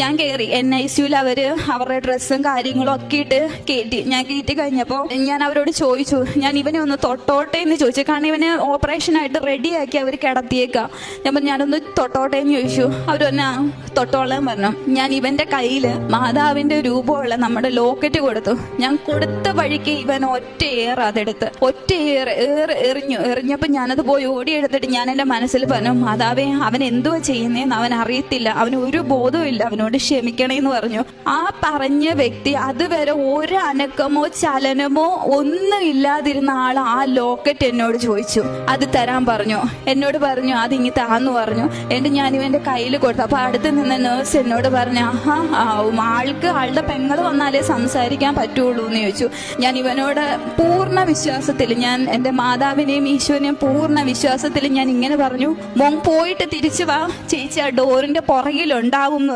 ഞാൻ കയറി NICUവിൽ അവരുടെ ഡ്രസ്സും കാര്യങ്ങളും ഒക്കെ ഇട്ട് കയറ്റി. ഞാൻ കയറ്റി കഴിഞ്ഞപ്പോൾ ഞാൻ അവരോട് ചോദിച്ചു, ഞാൻ ഇവനെ ഒന്ന് തൊട്ടോട്ടെ എന്ന് ചോദിച്ചു. കാരണം ഇവന് ഓപ്പറേഷനായിട്ട് റെഡിയാക്കി അവർ കിടത്തിയേക്കാം. ഞാനൊന്ന് തൊട്ടോട്ടെ എന്ന് ചോദിച്ചു. അവർ തന്നെ തൊട്ടോളാൻ പറഞ്ഞു. ഞാൻ ഇവന്റെ കയ്യിൽ മാതാവിന്റെ രൂപമുള്ള നമ്മുടെ ലോക്കറ്റ് കൊടുത്തു. ഞാൻ കൊടുത്ത വഴിക്ക് ഇവൻ ഒറ്റ അതെടുത്ത് എറിഞ്ഞപ്പോൾ ഞാനത് പോയി ഓടിയെടുത്തിട്ട് ഞാൻ എൻ്റെ മനസ്സിൽ പറഞ്ഞു, മാതാവേ, അവൻ എന്തുവാ ചെയ്യുന്നതെന്ന് അവൻ അറിയത്തില്ല, അവന് ഒരു ബോധവും ഇല്ല, അവനോട് ക്ഷമിക്കണേന്ന് പറഞ്ഞു. ആ പറഞ്ഞ വ്യക്തി അതുവരെ ഒരു അനക്കമോ ചലനമോ ഒന്നും ഇല്ലാതിരുന്ന ആൾ ആ ലോക്കറ്റ് എന്നോട് ചോദിച്ചു. അത് തരാൻ പറഞ്ഞു. എന്നോട് പറഞ്ഞു അതിങ്ങി താന്ന് പറഞ്ഞു. ഞാൻ ഇവന്റെ കയ്യിൽ കൊടുത്തു. അപ്പൊ അടുത്ത് നിന്ന നേഴ്സ് എന്നോട് പറഞ്ഞു, ആളുടെ പെങ്ങൾ വന്നാലേ സംസാരിക്കാൻ പറ്റുള്ളൂ എന്ന് ചോദിച്ചു. ഞാൻ ഇവനോട് പൂർണ്ണ വിശ്വാസത്തിൽ, ഞാൻ എൻ്റെ മാതാവിനെയും ഈശോനെയും പൂർണ്ണ വിശ്വാസത്തിൽ ഞാൻ ഇങ്ങനെ പറഞ്ഞു, മോൻ പോയിട്ട് തിരിച്ചു വാ, ചേച്ചി ആ ഡോറിന്റെ പുറകിലുണ്ടാവും എന്ന് പറഞ്ഞു.